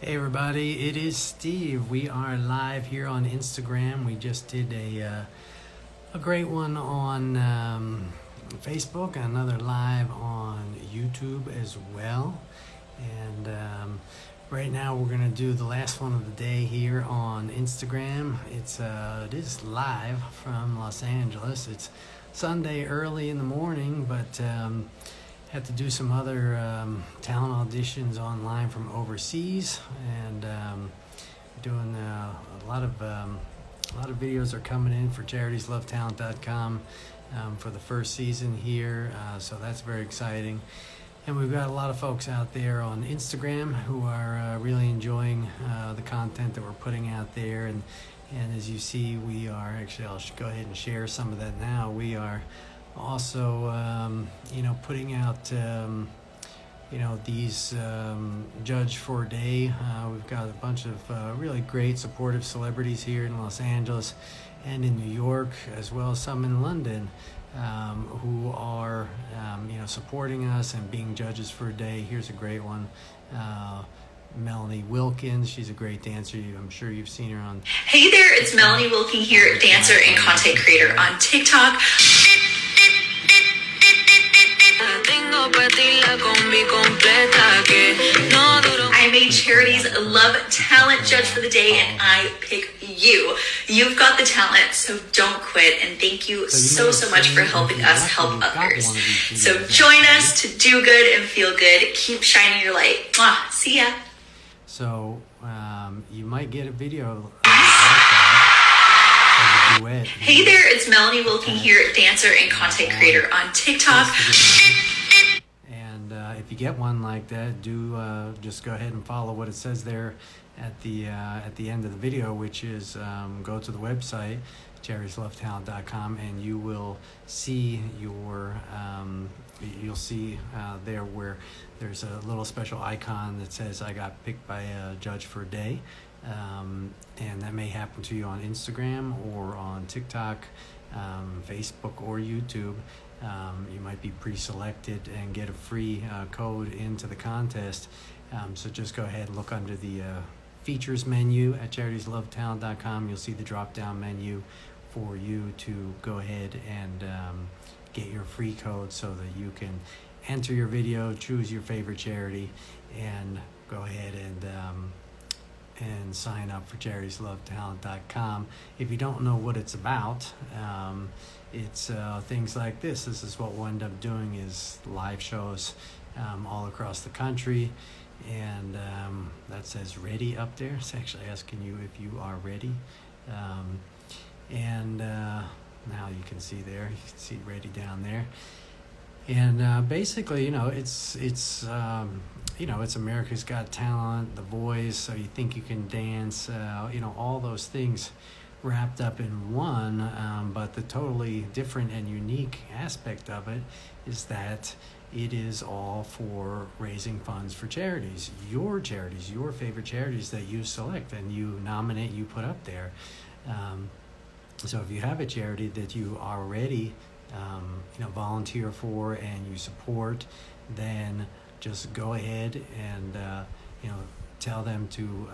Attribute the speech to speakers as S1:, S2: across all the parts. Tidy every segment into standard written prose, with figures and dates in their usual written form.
S1: Hey everybody, it is Steve. We are live here on Instagram. We just did a great one on Facebook, another live on YouTube as well. And right now we're gonna do the last one of the day here on Instagram. It is live from Los Angeles. It's Sunday early in the morning, but had to do some other talent auditions online from overseas, and doing a lot of videos are coming in for charitieslovetalent.com for the first season here, so that's very exciting. And we've got a lot of folks out there on Instagram who are really enjoying the content that we're putting out there, and as you see, we are actually, I'll go ahead and share some of that now. We are also putting out these Judge for a Day. We've got a bunch of really great supportive celebrities here in Los Angeles and in New York, as well as some in London, who are supporting us and being judges for a day. Here's a great one. Melanie Wilkins, she's a great dancer. I'm sure you've seen her on.
S2: Hey there, it's Melanie Wilkins here, dancer and content creator on TikTok. I'm a Charities Love Talent Judge for the day, and I pick you. You've got the talent, so don't quit. And thank you so much for helping us help others. So join us to do good and feel good. Keep shining your light. Mwah. See ya.
S1: So you might get a video. Duet.
S2: Hey there, it's Melanie Wilkins here, dancer and content creator on TikTok.
S1: And if you get one like that, do just go ahead and follow what it says there at the end of the video, which is go to the website charitieslovetalent.com, and you will see you'll see there where there's a little special icon that says I got picked by a judge for a day. And that may happen to you on Instagram or on TikTok, Facebook or YouTube. You might be pre-selected and get a free code into the contest. So just go ahead and look under the features menu at charitieslovetalent.com. You'll see the drop-down menu for you to go ahead and get your free code so that you can enter your video, choose your favorite charity, and go ahead and sign up for charitieslovetalent.com. If you don't know what it's about, it's things like this. This is what we'll end up doing, is live shows all across the country, and that says ready up there. It's actually asking you if you are ready, and now you can see there, you can see ready down there. And basically, it's America's Got Talent, The Voice, So You Think You Can Dance, all those things wrapped up in one, but the totally different and unique aspect of it is that it is all for raising funds for charities, your favorite charities that you select and you nominate, you put up there. So if you have a charity that you already volunteer for and you support, then just go ahead and tell them to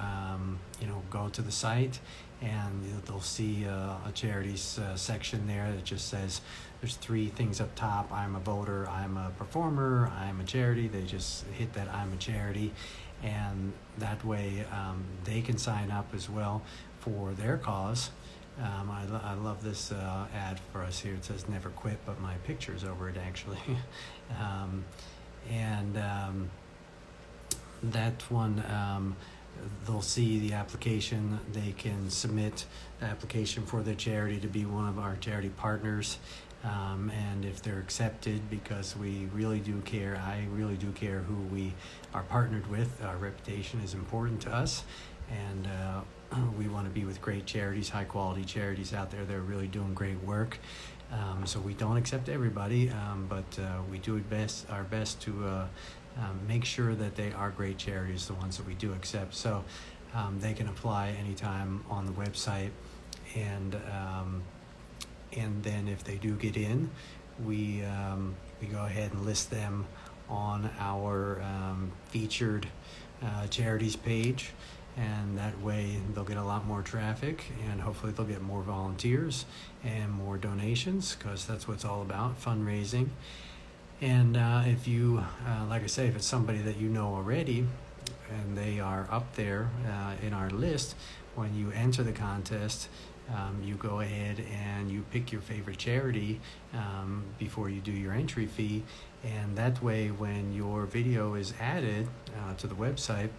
S1: go to the site, and they'll see a charities section there that just says there's 3 things up top: I'm a voter, I'm a performer, I'm a charity. They just hit that I'm a charity, and that way they can sign up as well for their cause. I love this ad for us here. It says never quit, but my picture's over it actually. That one, they'll see the application. They can submit the application for their charity to be one of our charity partners. And if they're accepted, because we really do care, I really do care who we are partnered with. Our reputation is important to us, and we want to be with great charities, high quality charities out there that are really doing great work. So we don't accept everybody, but we do our best to make sure that they are great charities, the ones that we do accept. So they can apply anytime on the website, and then if they do get in, we go ahead and list them on our featured charities page, and that way they'll get a lot more traffic, and hopefully they'll get more volunteers and more donations, because that's what it's all about, fundraising. And if you, like I say, if it's somebody that you know already and they are up there in our list, when you enter the contest, you go ahead and you pick your favorite charity before you do your entry fee, and that way when your video is added to the website,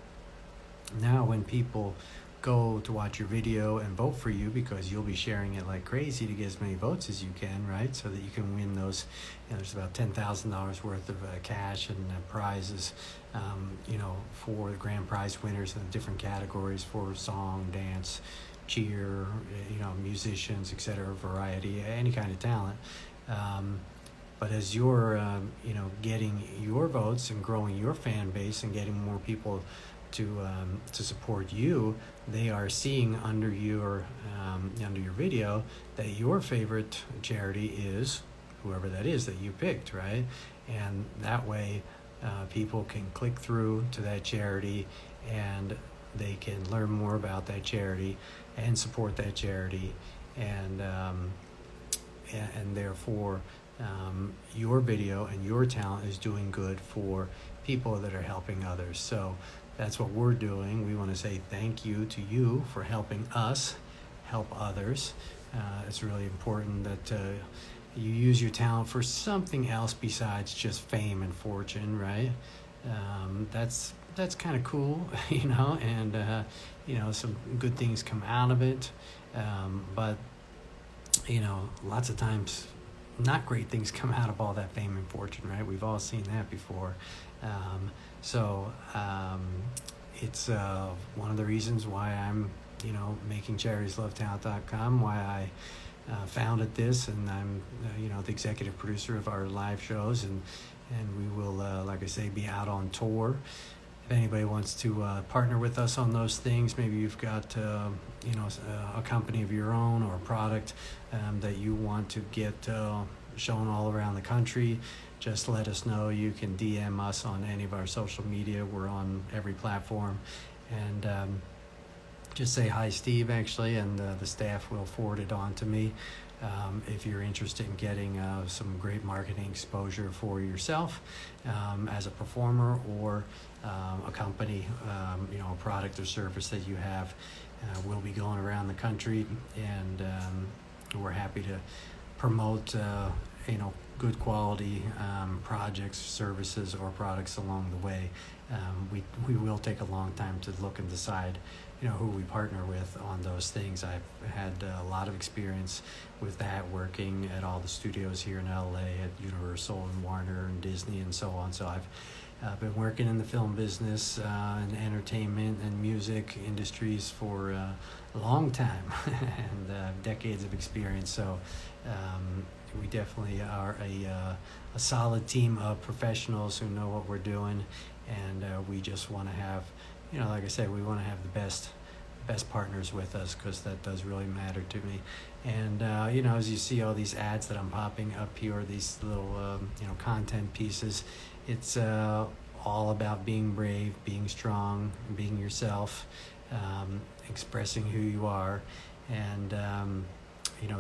S1: now when people go to watch your video and vote for you, because you'll be sharing it like crazy to get as many votes as you can, right? So that you can win those, there's about $10,000 worth of cash and prizes, for the grand prize winners in the different categories for song, dance, cheer, musicians, etc., variety, any kind of talent. But as you're, getting your votes and growing your fan base and getting more people to support you, they are seeing under your video that your favorite charity is whoever that is that you picked, right? And that way people can click through to that charity and they can learn more about that charity and support that charity, and therefore your video and your talent is doing good for people that are helping others. So that's what we're doing. We want to say thank you to you for helping us help others. It's really important that you use your talent for something else besides just fame and fortune, right? That's kind of cool, and some good things come out of it. But lots of times not great things come out of all that fame and fortune, right? We've all seen that before. It's one of the reasons why I'm, making charityslove.talent.com, why I founded this, and I'm, the executive producer of our live shows, and we will, like I say, be out on tour. If anybody wants to partner with us on those things, maybe you've got, a company of your own or a product that you want to get shown all around the country, just let us know. You can DM us on any of our social media. We're on every platform. And just say hi, Steve, actually, and the staff will forward it on to me. If you're interested in getting some great marketing exposure for yourself as a performer, or a company, a product or service that you have, we'll be going around the country, and we're happy to promote, good quality projects, services, or products along the way. We will take a long time to look and decide, who we partner with on those things. I've had a lot of experience with that, working at all the studios here in LA, at Universal and Warner and Disney and so on. So I've been working in the film business and entertainment and music industries for a long time and decades of experience. So we definitely are a solid team of professionals who know what we're doing, and we just want to have, like I said, we want to have the best partners with us, because that does really matter to me. And as you see all these ads that I'm popping up here, these little content pieces, it's all about being brave, being strong, being yourself, expressing who you are, and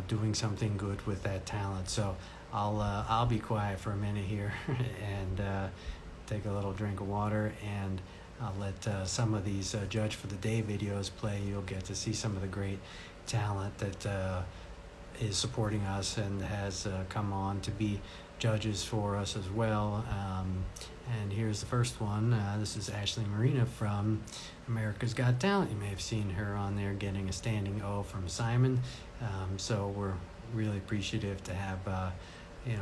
S1: doing something good with that talent. So I'll be quiet for a minute here and take a little drink of water, and I'll let some of these Judge for the Day videos play. You'll get to see some of the great talent that is supporting us and has come on to be judges for us as well. And here's the first one. This is Ashley Marina from America's Got Talent. You may have seen her on there getting a standing O from Simon. So we're really appreciative to have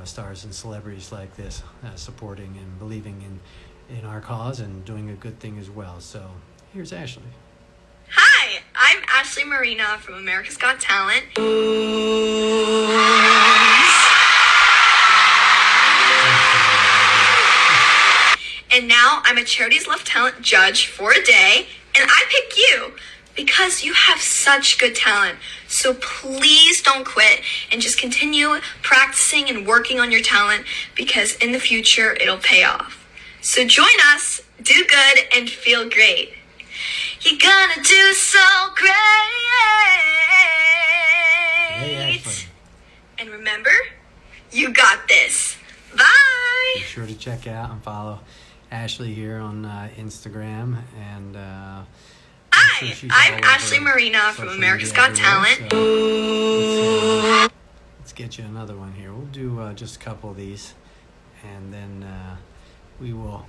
S1: stars and celebrities like this supporting and believing in our cause and doing a good thing as well. So here's Ashley.
S3: Hi, I'm Ashley Marina from America's Got Talent. And now I'm a Charities Love Talent judge for a day, and I pick you because you have such good talent. So please don't quit, and just continue practicing and working on your talent, because in the future it'll pay off. So join us do good, and feel great. You're gonna do so great.
S1: Hey, Ashley.
S3: And remember, you got this. Bye.
S1: Be sure to check out and follow Ashley here on Instagram. And
S3: Hi, I'm Ashley Marina from America's Got Talent.
S1: So let's get you another one here. We'll do just a couple of these, and then we will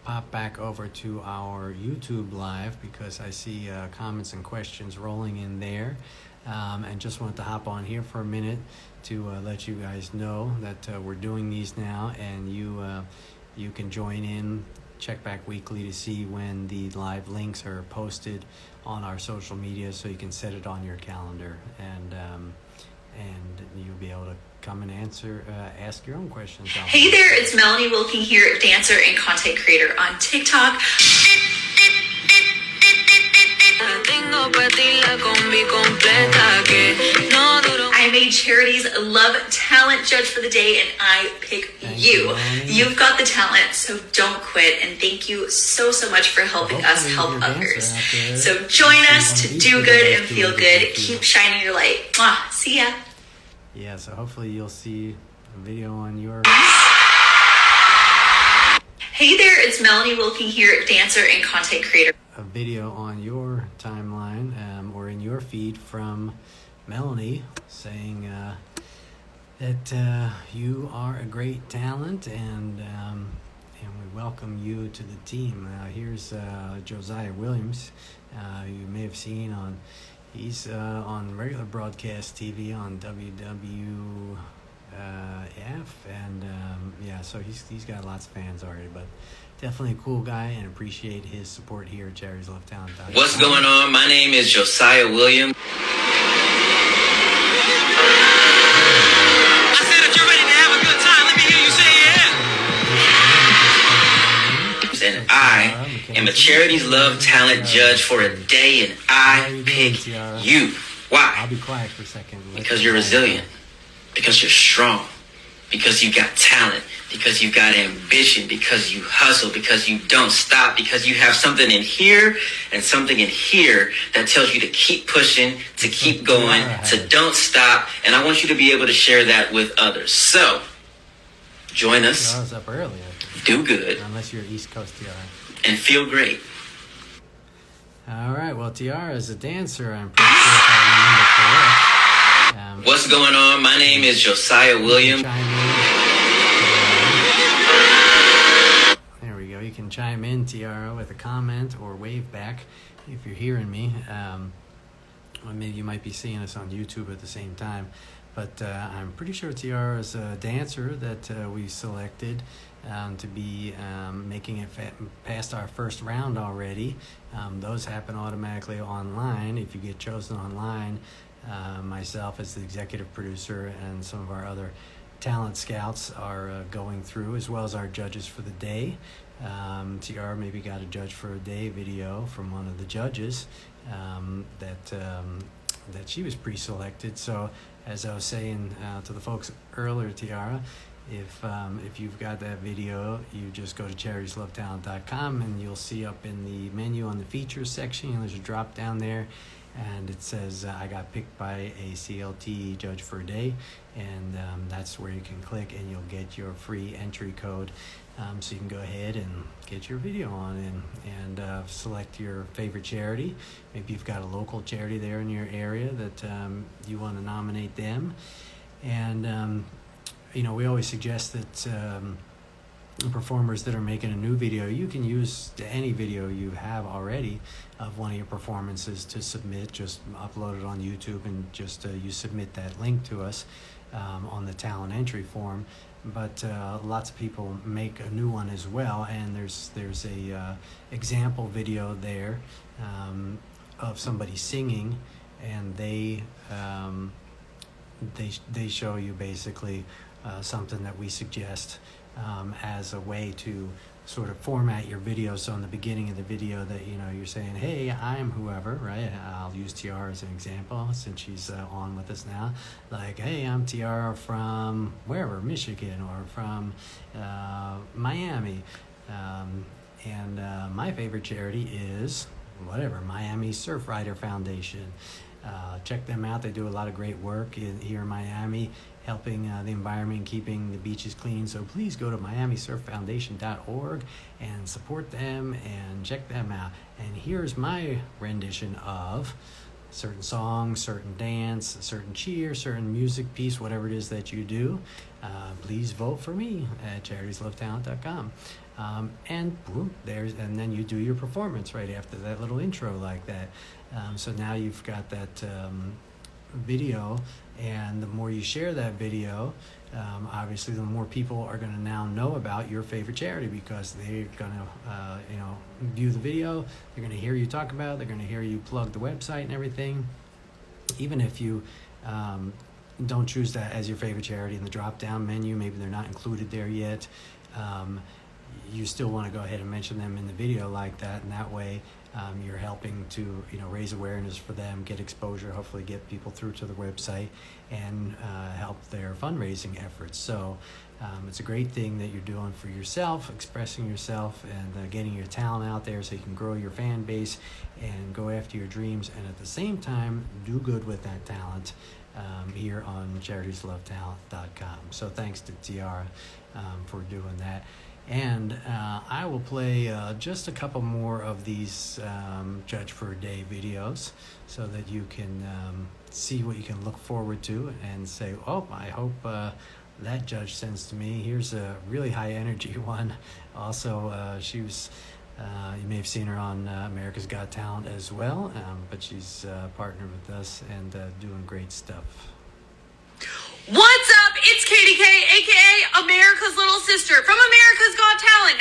S1: pop back over to our YouTube live because I see comments and questions rolling in there. And just wanted to hop on here for a minute to let you guys know that we're doing these now, and you can join in, check back weekly to see when the live links are posted on our social media, so you can set it on your calendar, and you'll be able to come and ask your own questions.
S2: Hey there, it's Melanie Wilking here, dancer and content creator on TikTok. I'm a Charities Love Talent Judge for the day, and I pick you. You've got the talent, so don't quit. And thank you so much for helping us help others. So join us to do good and feel good. Keep shining your light. Mwah. See ya.
S1: Yeah, so hopefully you'll see a video on your...
S2: Hey there, it's Melanie Wilking here, dancer and content creator.
S1: A video on your timeline or in your feed from Melanie saying that you are a great talent, and we welcome you to the team. Here's Josiah Williams. You may have seen he's on regular broadcast TV on WWF, and so he's got lots of fans already, but definitely a cool guy, and appreciate his support here at CharitiesLoveTalent.com.
S4: What's going on? My name is Josiah Williams. I said if you're ready to have a good time, let me hear you say yeah. And I am a Charities Love Talent Judge for a day, and I pick you. Why?
S1: I'll be quiet for a second.
S4: Because you're resilient. Because you're strong. Because you got talent. Because you got ambition. Because you hustle. Because you don't stop. Because you have something in here and something in here that tells you to keep pushing, to keep going, to don't stop. And I want you to be able to share that with others. So, join us.
S1: I was up early.
S4: Do good.
S1: Unless you're East Coast Tiara.
S4: And feel great.
S1: All right. Well, Tiara is a dancer. I'm pretty sure if I remember correct.
S4: What's going on? My name is Josiah Williams.
S1: There we go. You can chime in, Tiara, with a comment or wave back if you're hearing me. Or maybe you might be seeing us on YouTube at the same time. But I'm pretty sure Tiara is a dancer that we selected to be making it past our first round already. Those happen automatically online. If you get chosen online, myself as the executive producer and some of our other talent scouts are going through, as well as our judges for the day. TR maybe got a judge for a day video from one of the judges that she was pre-selected. So as I was saying to the folks earlier, Tiara, if you've got that video, you just go to CharitiesLoveTalent.com, and you'll see up in the menu on the features section, there's a drop down there, and it says I got picked by a CLT judge for a day, and that's where you can click and you'll get your free entry code, so you can go ahead and get your video on and select your favorite charity. Maybe you've got a local charity there in your area that you want to nominate them. And we always suggest that performers that are making a new video, you can use any video you have already of one of your performances to submit. Just upload it on YouTube, and just you submit that link to us on the talent entry form. But lots of people make a new one as well, and there's a example video there of somebody singing, and they show you basically something that we suggest as a way to sort of format your video. So in the beginning of the video that you're saying, hey, I'm whoever, right? I'll use Tiara as an example since she's on with us now. Like, hey, I'm Tiara from wherever, Michigan, or from Miami, And my favorite charity is Miami Surfrider Foundation. Check them out. They do a lot of great work here in Miami, helping the environment, keeping the beaches clean. So please go to MiamiSurfFoundation.org and support them and check them out. And here's my rendition of certain song, certain dance, certain cheer, certain music piece, whatever it is that you do. Please vote for me at charitieslovetalent.com. And boom, and then you do your performance right after that little intro like that. So now you've got that video, and the more you share that video, obviously the more people are going to now know about your favorite charity, because they're going to view the video, they're going to hear you talk about it, they're going to hear you plug the website and everything. Even if you don't choose that as your favorite charity in the drop down menu, maybe they're not included there yet, you still want to go ahead and mention them in the video like that, and that way you're helping to raise awareness for them, get exposure, hopefully get people through to the website, and help their fundraising efforts. So it's a great thing that you're doing for yourself, expressing yourself, and getting your talent out there so you can grow your fan base and go after your dreams, and at the same time do good with that talent here on charitieslovetalent.com. So thanks to Tiara for doing that. And I will play just a couple more of these Judge for a Day videos so that you can see what you can look forward to and say, oh, I hope that judge sends to me. Here's a really high energy one. Also, she was, you may have seen her on America's Got Talent as well, but she's partnered with us and doing great stuff.
S5: What's up? It's Katie K, aka America's Little Sister from America's Got Talent.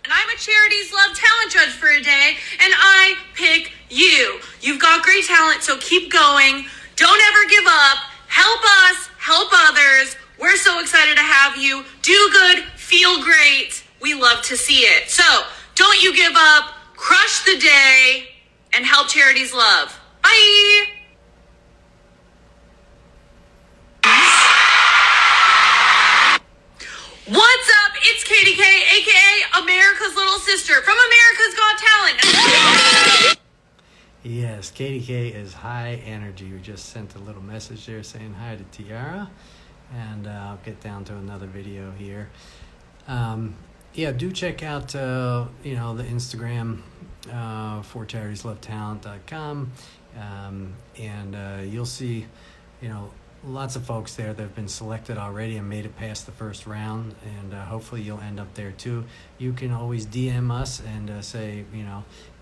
S5: And I'm a Charities Love Talent Judge for a day, and I pick you. You've got great talent, so keep going. Don't ever give up. Help us, help others. We're so excited to have you. Do good, feel great. We love to see it. So don't you give up. Crush the day and help charities love. Bye. What's up? It's Katie K, aka America's Little Sister from America's Got Talent.
S1: Yes, Katie K is high energy. We just sent a little message there saying hi to Tiara, and I'll get down to another video here. Yeah, do check out the Instagram for charitieslovetalent.com, and you'll see lots of folks there that have been selected already and made it past the first round, and hopefully you'll end up there too. You can always DM us and say,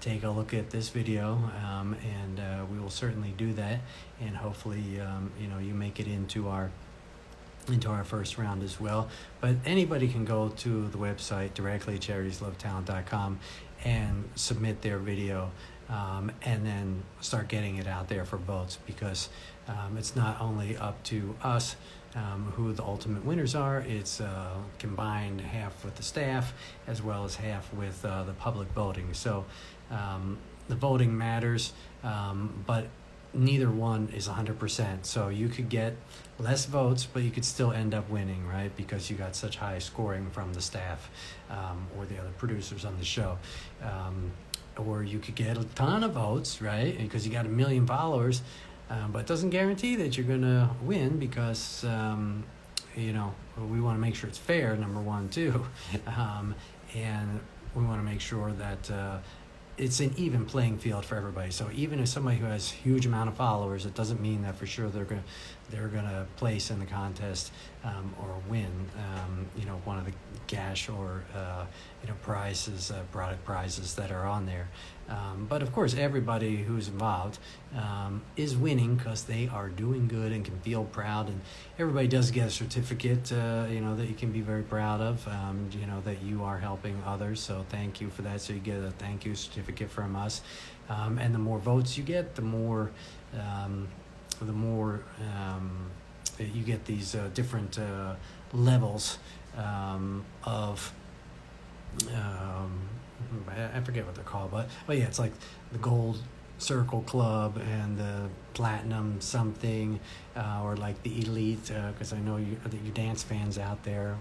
S1: take a look at this video, and we will certainly do that, and hopefully you make it into our first round as well. But anybody can go to the website directly, charitieslovetalent.com, and submit their video, and then start getting it out there for votes, because it's not only up to us who the ultimate winners are. It's combined half with the staff as well as half with the public voting. So the voting matters, but neither one is 100%. So you could get less votes, but you could still end up winning, right? Because you got such high scoring from the staff or the other producers on the show. Or you could get a ton of votes, right? Because you got 1 million followers, but it doesn't guarantee that you're going to win, because, we want to make sure it's fair, number one, too. And we want to make sure that it's an even playing field for everybody. So even if somebody who has a huge amount of followers, it doesn't mean that for sure they're gonna place in the contest or win one of the cash or prizes, product prizes that are on there. But of course, everybody who's involved is winning because they are doing good and can feel proud, and everybody does get a certificate that you can be very proud of, that you are helping others. So thank you for that. So you get a thank you certificate from us, and the more votes you get, the more you get these different levels of I forget what they're called, but yeah, it's like the Gold Circle Club and the platinum something, or like the elite, because I know you dance fans out there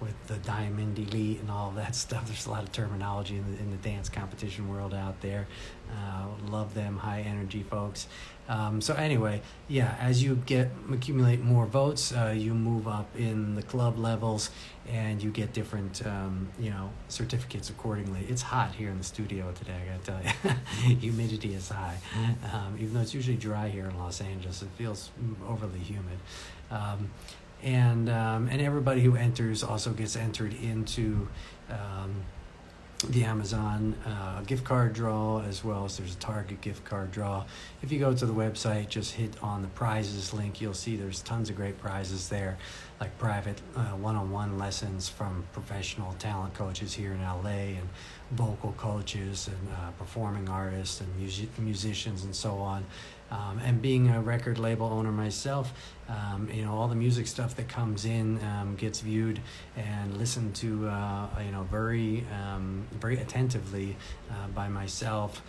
S1: with the diamond elite and all that stuff. There's a lot of terminology in the dance competition world out there. Love them high energy folks. So anyway, yeah, as you accumulate more votes, you move up in the club levels, and you get different, certificates accordingly. It's hot here in the studio today, I gotta tell you. Humidity is high. Even though it's usually dry here in Los Angeles, it feels overly humid. And everybody who enters also gets entered into the Amazon gift card draw, as well as there's a Target gift card draw. If you go to the website, just hit on the prizes link, you'll see there's tons of great prizes there, like private one-on-one lessons from professional talent coaches here in LA, and vocal coaches and performing artists and musicians and so on. And being a record label owner myself, all the music stuff that comes in gets viewed and listened to, very attentively by myself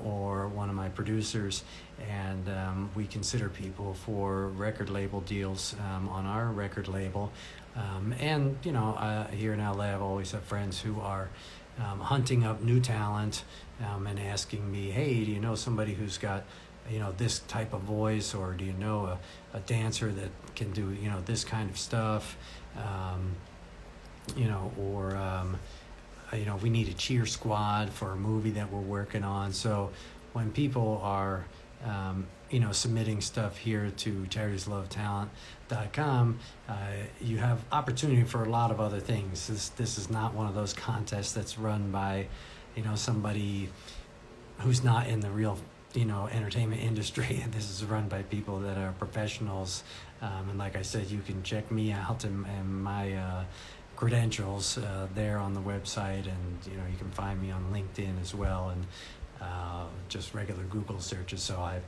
S1: or one of my producers. And we consider people for record label deals on our record label. Here in LA, I've always had friends who are hunting up new talent and asking me, hey, do you know somebody who's got this type of voice, or do you know a dancer that can do this kind of stuff, we need a cheer squad for a movie that we're working on. So when people are submitting stuff here to charitieslovetalent.com, you have opportunity for a lot of other things. This is not one of those contests that's run by somebody who's not in the real entertainment industry. This is run by people that are professionals, and like I said, you can check me out and my credentials there on the website, and you can find me on LinkedIn as well, and just regular Google searches. So I've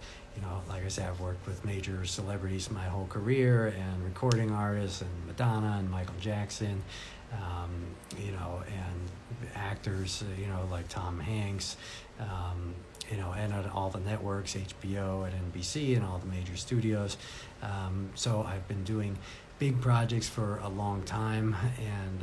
S1: like I said, I've worked with major celebrities my whole career, and recording artists, and Madonna and Michael Jackson, and actors, like Tom Hanks, and at all the networks, HBO and NBC, and all the major studios. So I've been doing big projects for a long time, and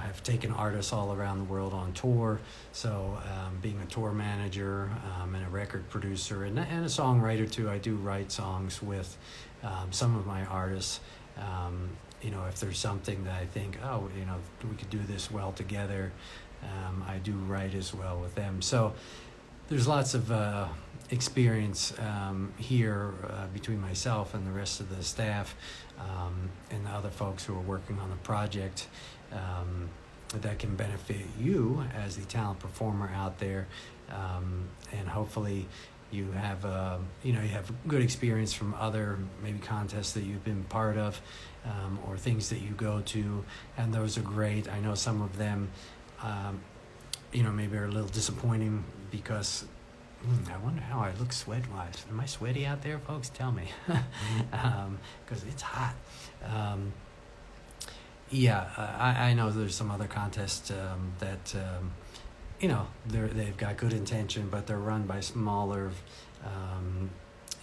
S1: have taken artists all around the world on tour. So being a tour manager and a record producer and a songwriter too, I do write songs with some of my artists. If there's something that I think, we could do this well together, I do write as well with them. So there's lots of experience here between myself and the rest of the staff and the other folks who are working on the project that can benefit you as the talent performer out there, and hopefully you have you have good experience from other maybe contests that you've been part of, or things that you go to, and those are great. I know some of them maybe are a little disappointing because I wonder how I look sweat-wise. Am I sweaty out there, folks? Tell me, because it's hot. I know there's some other contests that they've got good intention, but they're run by smaller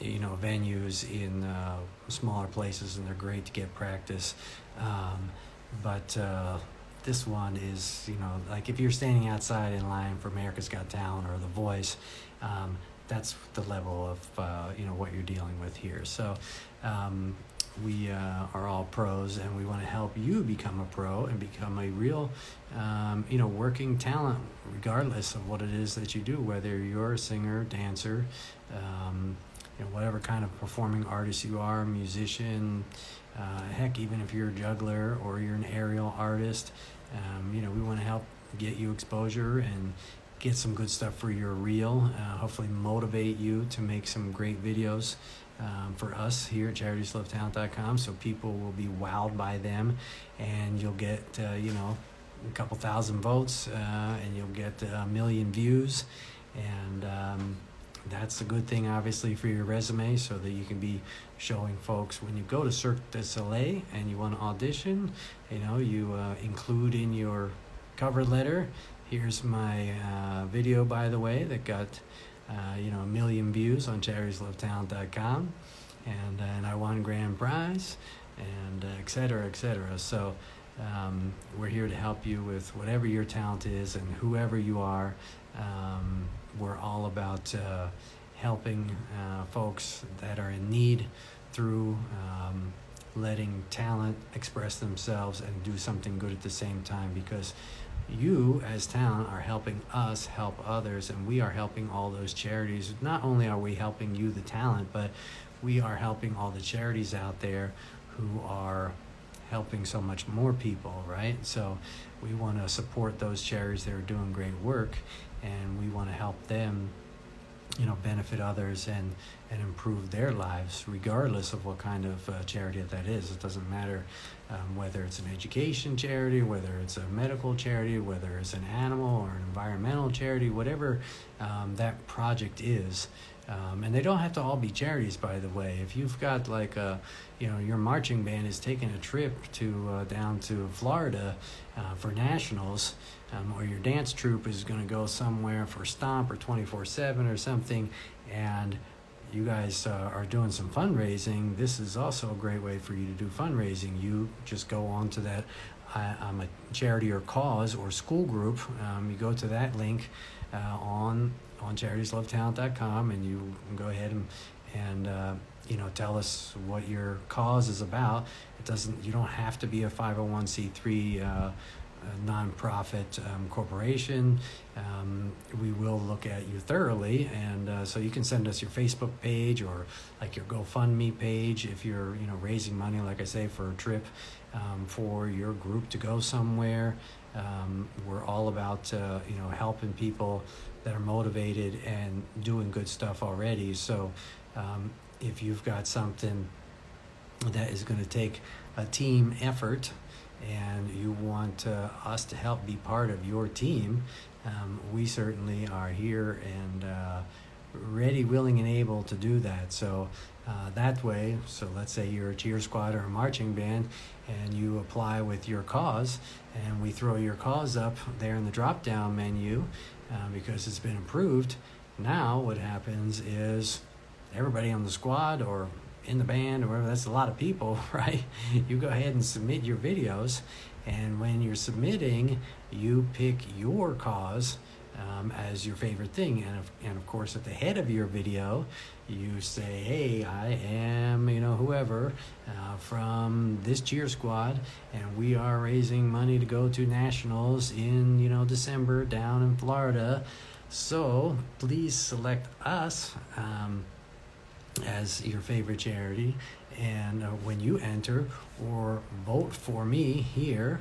S1: venues in smaller places, and they're great to get practice. But this one is, like if you're standing outside in line for America's Got Talent or The Voice, that's the level of what you're dealing with here. So we are all pros, and we want to help you become a pro and become a real working talent, regardless of what it is that you do, whether you're a singer, dancer, whatever kind of performing artist you are, musician, heck, even if you're a juggler or you're an aerial artist, we want to help get you exposure and get some good stuff for your reel, hopefully motivate you to make some great videos for us here at charitieslovetalent.com, so people will be wowed by them, and you'll get a couple thousand votes, and you'll get 1 million views, and that's a good thing, obviously, for your resume, so that you can be showing folks when you go to Cirque du Soleil and you want to audition, you include in your cover letter, here's my video, by the way, that got a million views on charitieslovetalent.com, and I won grand prize, and et cetera, et cetera. So we're here to help you with whatever your talent is and whoever you are. We're all about helping folks that are in need through letting talent express themselves and do something good at the same time, because you as talent are helping us help others, and we are helping all those charities. Not only are we helping you, the talent, but we are helping all the charities out there who are helping so much more people, right? So we want to support those charities that are doing great work, and we want to help them benefit others and improve their lives, regardless of what kind of charity that is. It doesn't matter whether it's an education charity, whether it's a medical charity, whether it's an animal or an environmental charity, whatever that project is. And they don't have to all be charities, by the way. If you've got like your marching band is taking a trip to down to Florida for nationals, or your dance troupe is going to go somewhere for Stomp or 24/7 or something, and you guys are doing some fundraising, this is also a great way for you to do fundraising. You just go on to that I'm a charity or cause or school group. You go to that link on charitieslovetalent.com, and you can go ahead and tell us what your cause is about. You don't have to be a 501c3 nonprofit corporation. We will look at you thoroughly, and so you can send us your Facebook page or like your GoFundMe page if you're raising money, like I say, for a trip for your group to go somewhere. We're all about helping people that are motivated and doing good stuff already. So if you've got something that is going to take a team effort and you want us to help be part of your team, we certainly are here and ready, willing, and able to do that. So that way, so let's say you're a cheer squad or a marching band, and you apply with your cause, and we throw your cause up there in the drop-down menu because it's been approved. Now what happens is everybody on the squad or in the band or whatever, that's a lot of people, right? You go ahead and submit your videos, and when you're submitting, you pick your cause as your favorite thing, and of course at the head of your video you say, hey, I am whoever from this cheer squad, and we are raising money to go to nationals in December down in Florida, so please select us as your favorite charity, and when you enter, or vote for me here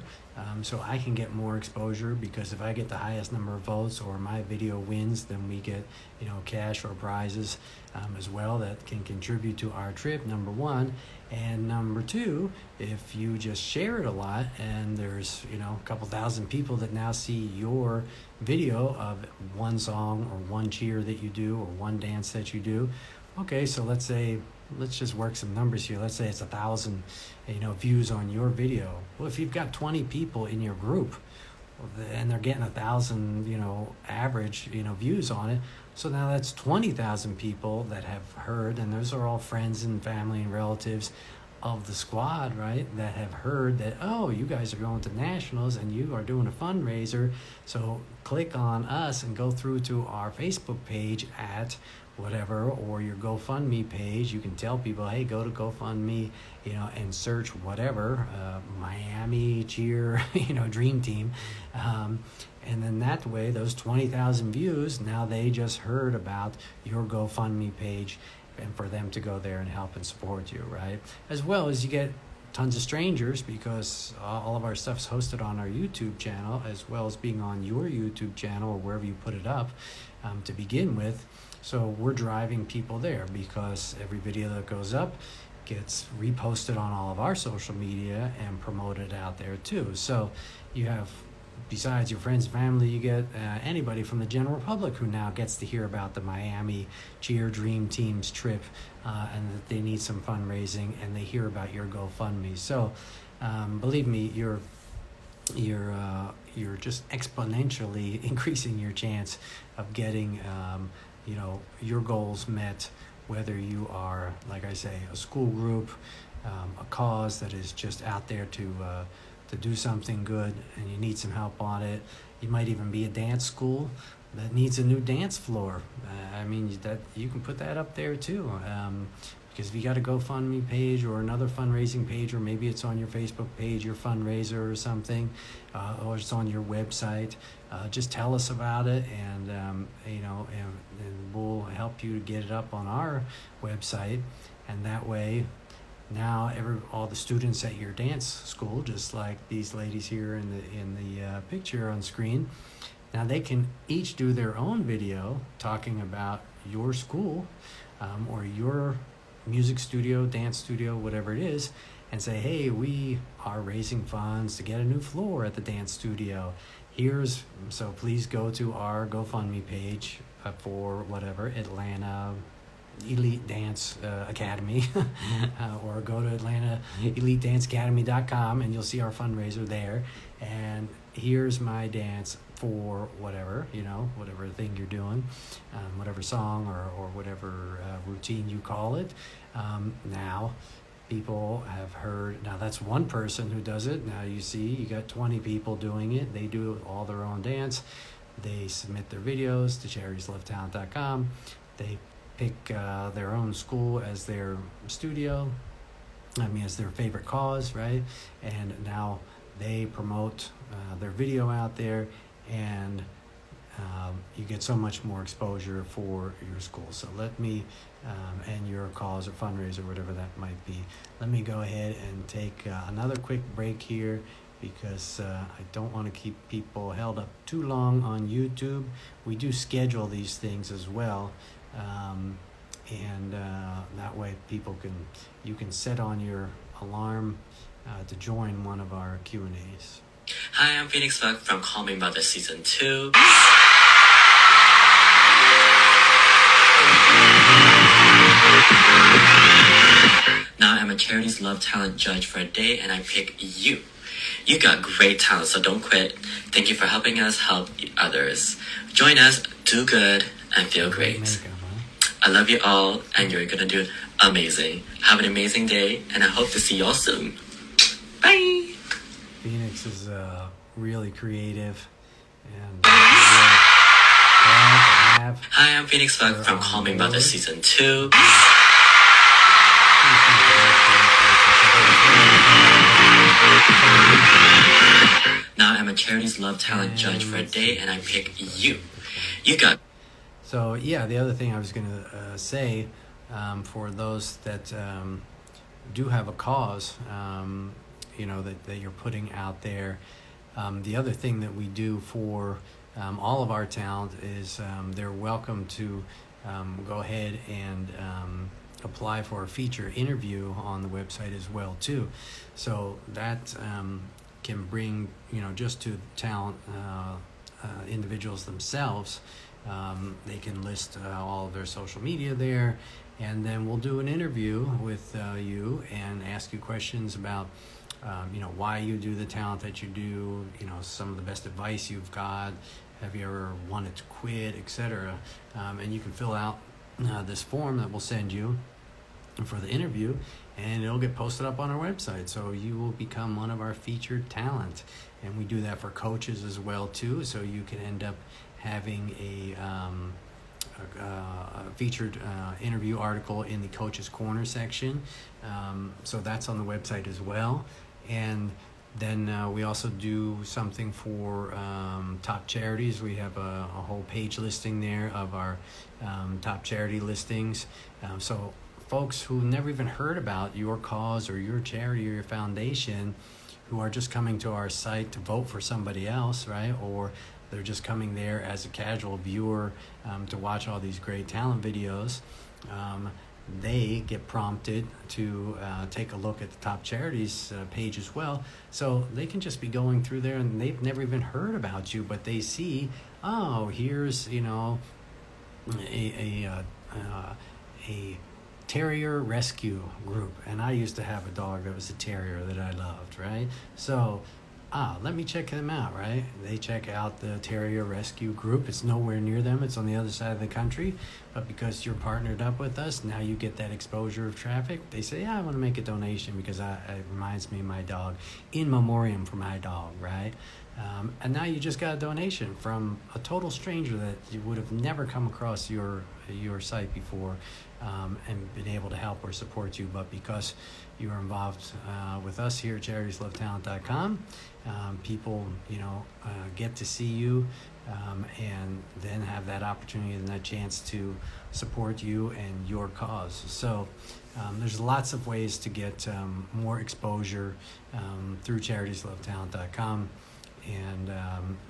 S1: so I can get more exposure, because if I get the highest number of votes or my video wins, then we get cash or prizes as well that can contribute to our trip, number one. And number two, if you just share it a lot and there's a couple thousand people that now see your video of one song or one cheer that you do or one dance that you do. Okay, so let's just work some numbers here. Let's say it's 1,000, views on your video. Well, if you've got 20 people in your group, and they're getting 1,000, average, views on it, so now that's 20,000 people that have heard, and those are all friends and family and relatives of the squad, right? That have heard that, oh, you guys are going to nationals and you are doing a fundraiser. So click on us and go through to our Facebook page at whatever, or your GoFundMe page. You can tell people, hey, go to GoFundMe, and search whatever, Miami Cheer, Dream Team. And then that way, those 20,000 views, now they just heard about your GoFundMe page, and for them to go there and help and support you, right? As well as you get tons of strangers, because all of our stuff's hosted on our YouTube channel, as well as being on your YouTube channel or wherever you put it up to begin with. So we're driving people there, because every video that goes up gets reposted on all of our social media and promoted out there too. So you have, besides your friends and family, you get anybody from the general public who now gets to hear about the Miami Cheer Dream Team's trip and that they need some fundraising, and they hear about your GoFundMe. So believe me, you're just exponentially increasing your chance of getting your goals met, whether you are, like I say, a school group, a cause that is just out there to do something good and you need some help on it. You might even be a dance school that needs a new dance floor. That you can put that up there too. Because if you got a GoFundMe page or another fundraising page, or maybe it's on your Facebook page, your fundraiser or something, or it's on your website, just tell us about it, and we'll help you to get it up on our website. And that way, now all the students at your dance school, just like these ladies here in the picture on screen, now they can each do their own video talking about your school or your music studio, dance studio, whatever it is, and say, hey, we are raising funds to get a new floor at the dance studio. So please go to our GoFundMe page for whatever, Atlanta Elite Dance Academy, or go to AtlantaEliteDanceAcademy.com and you'll see our fundraiser there. And here's my dance for whatever, whatever thing you're doing, whatever song or whatever routine you call it. Now, people have heard, now that's one person who does it. Now you see, you got 20 people doing it. They do all their own dance. They submit their videos to charitieslovetalent.com. They pick their own school as their studio, as their favorite cause, right? And now they promote their video out there, and you get so much more exposure for your school. So let me, and your cause or fundraiser, whatever that might be, let me go ahead and take another quick break here, because I don't want to keep people held up too long on YouTube. We do schedule these things as well, and that way you can set on your alarm to join one of our Q&As.
S6: Hi, I'm Phoenix Buck from Call Me Mother Season 2. Now I'm a Charities Love Talent judge for a day, and I pick you. You got great talent, so don't quit. Thank you for helping us help others. Join us, do good, and feel great.
S1: Makeup, huh?
S6: I love you all, and you're gonna do amazing. Have an amazing day, and I hope to see y'all soon. Bye!
S1: Phoenix is really creative, and really glad to have
S6: Hi, I'm Phoenix Buck from Call Me Mother Season 2. Now I'm a Charities Love Talent judge for a day, and I pick you. You got...
S1: So yeah, the other thing I was going to say, for those that do have a cause, that you're putting out there, the other thing that we do for all of our talent is they're welcome to go ahead and apply for a feature interview on the website as well too. So that can bring, just to talent individuals themselves. They can list all of their social media there, and then we'll do an interview with you and ask you questions about why you do the talent that you do, some of the best advice you've got, have you ever wanted to quit, etc. And you can fill out this form that we'll send you for the interview, and it'll get posted up on our website, so you will become one of our featured talent. And we do that for coaches as well too, so you can end up having a featured interview article in the Coach's Corner section. So that's on the website as well. And then we also do something for top charities. We have a whole page listing there of our top charity listings. So folks who never even heard about your cause or your charity or your foundation, who are just coming to our site to vote for somebody else, right? Or they're just coming there as a casual viewer to watch all these great talent videos. They get prompted to take a look at the top charities page as well. So they can just be going through there and they've never even heard about you, but they see, oh, here's, a terrier rescue group. And I used to have a dog that was a terrier that I loved, right? So let me check them out, right? They check out the Terrier Rescue Group. It's nowhere near them. It's on the other side of the country. But because you're partnered up with us, now you get that exposure of traffic. They say, yeah, I want to make a donation because it reminds me of my dog. In memoriam for my dog, right? And now you just got a donation from a total stranger that you would have never come across your site before and been able to help or support you. But because you are involved with us here at charitieslovetalent.com, people, get to see you and then have that opportunity and that chance to support you and your cause. So there's lots of ways to get more exposure through charitieslovetalent.com. And,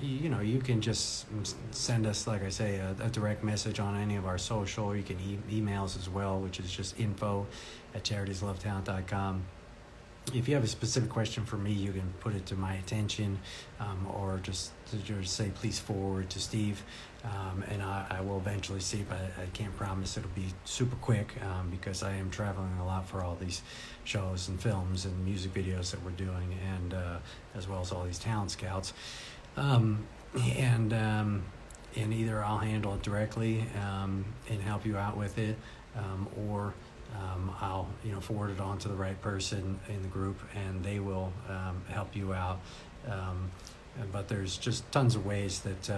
S1: you can just send us, like I say, a direct message on any of our social. You can emails as well, which is just info@charitieslovetalent.com. If you have a specific question for me, you can put it to my attention or just say, please forward to Steve. And I will eventually see, but I can't promise it'll be super quick because I am traveling a lot for all these shows and films and music videos that we're doing, and as well as all these talent scouts. And either I'll handle it directly and help you out with it, or I'll forward it on to the right person in the group, and they will help you out. But there's just tons of ways that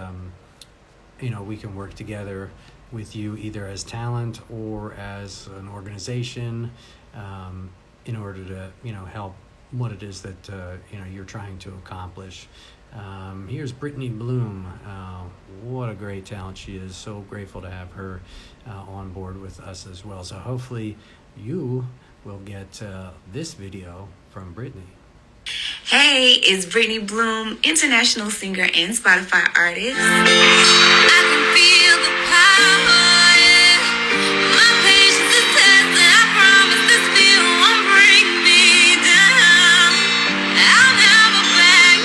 S1: we can work together with you, either as talent or as an organization, in order to help what it is that you're trying to accomplish. Here's Brittany Bloom. What a great talent she is. So grateful to have her on board with us as well. So hopefully you will get this video from Brittany.
S7: Hey, it's Brittany Bloom, international singer and Spotify artist. I can feel the power. My patience is tested. I promise this feel won't bring me down. I'll never back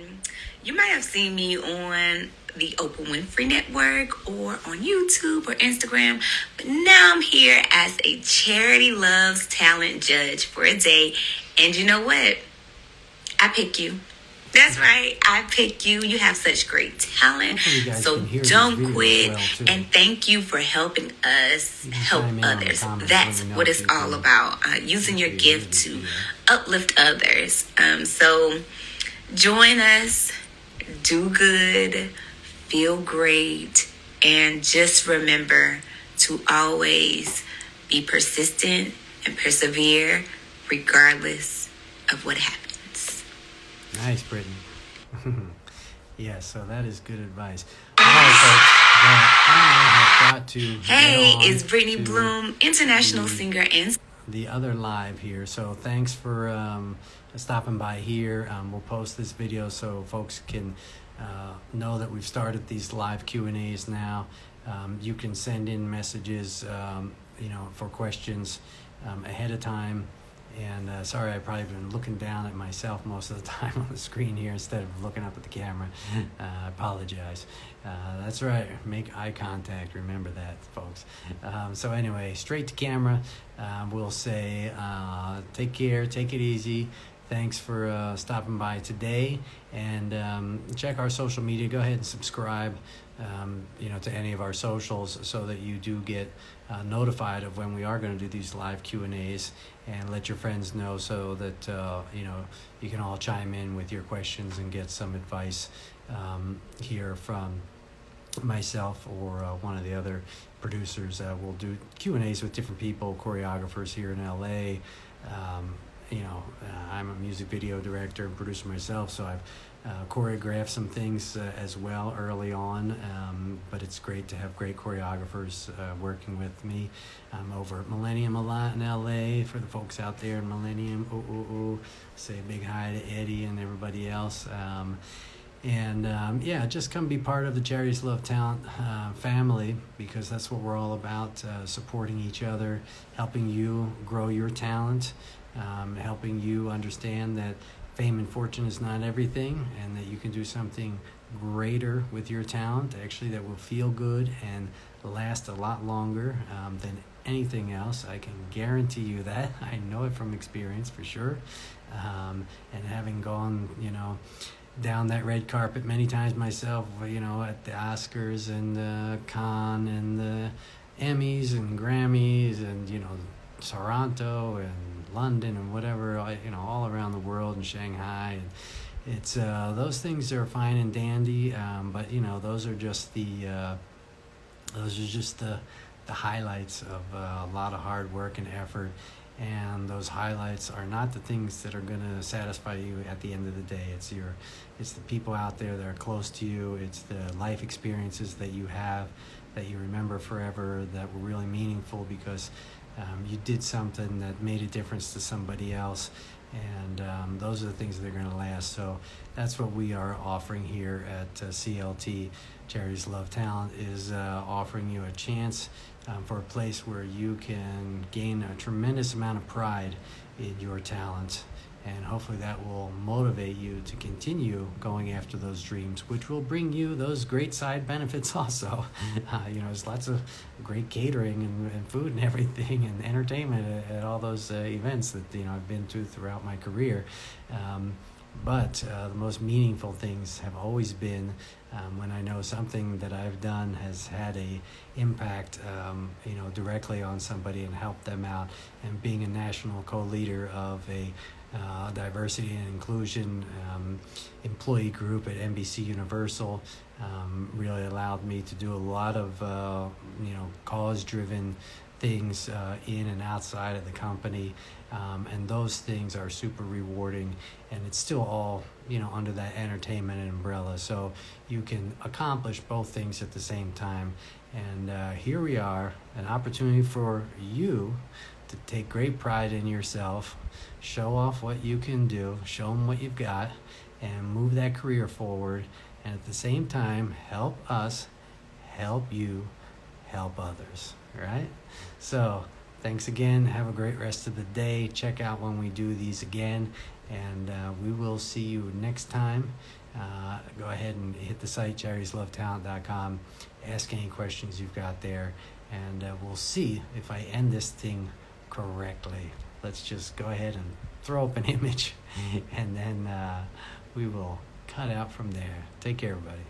S7: down. You might have seen me on the Oprah Winfrey Network or on YouTube or Instagram, but now I'm here as a Charity Loves Talent judge for a day, and you know what? I pick you. That's right, I pick you. You have such great talent, so don't quit, and thank you for helping us help others. That's what it's all about, using your gift to uplift others. So join us, do good, feel great, and just remember to always be persistent and persevere regardless of what happens.
S1: Nice, Brittany. Yeah, so that is good advice. All right, folks. I have got to
S7: Hey, it's Brittany Bloom, international singer and
S1: the other live here. So thanks for stopping by here. We'll post this video so folks can know that we've started these live Q&As now. You can send in messages, for questions ahead of time. And sorry, I've probably been looking down at myself most of the time on the screen here instead of looking up at the camera. I apologize. That's right. Make eye contact. Remember that, folks. So anyway, straight to camera. We'll say take care. Take it easy. Thanks for stopping by today, and check our social media. Go ahead and subscribe, to any of our socials so that you do get notified of when we are going to do these live Q&As, and let your friends know so that you can all chime in with your questions and get some advice here from myself or one of the other producers. We'll do Q&As with different people, choreographers here in LA. I'm a music video director and producer myself, so I've choreographed some things as well early on, but it's great to have great choreographers working with me. I'm over at Millennium a lot in LA for the folks out there in Millennium. Say a big hi to Eddie and everybody else. Just come be part of the Charities Love Talent family, because that's what we're all about, supporting each other, helping you grow your talent, helping you understand that fame and fortune is not everything, and that you can do something greater with your talent, actually, that will feel good and last a lot longer than anything else. I can guarantee you that. I know it from experience for sure. And having gone, down that red carpet many times myself, at the Oscars and the Cannes and the Emmys and Grammys and, Toronto and London and whatever, all around the world, and Shanghai. And it's, those things are fine and dandy. But those are just the highlights of a lot of hard work and effort. And those highlights are not the things that are going to satisfy you at the end of the day. It's the people out there that are close to you. It's the life experiences that you have that you remember forever, that were really meaningful because you did something that made a difference to somebody else. And those are the things that are going to last. So that's what we are offering here at CLT. Charities Love Talent is offering you a chance for a place where you can gain a tremendous amount of pride in your talent. And hopefully that will motivate you to continue going after those dreams, which will bring you those great side benefits also. There's lots of great catering and food and everything and entertainment at all those events that I've been to throughout my career. But the most meaningful things have always been when I know something that I've done has had a impact, directly on somebody and helped them out. And being a national co-leader of a diversity and inclusion employee group at NBC Universal really allowed me to do a lot of cause-driven things in and outside of the company, and those things are super rewarding, and it's still all under that entertainment umbrella, so you can accomplish both things at the same time. And here we are, an opportunity for you to take great pride in yourself, show off what you can do, show them what you've got, and move that career forward, and at the same time help us help you help others, right? So thanks again. Have a great rest of the day. Check out when we do these again, and we will see you next time. Go ahead and hit the site, charieslovetalent.com. Ask any questions you've got there, and we'll see if I end this thing correctly. Let's just go ahead and throw up an image, and then we will cut out from there. Take care, everybody.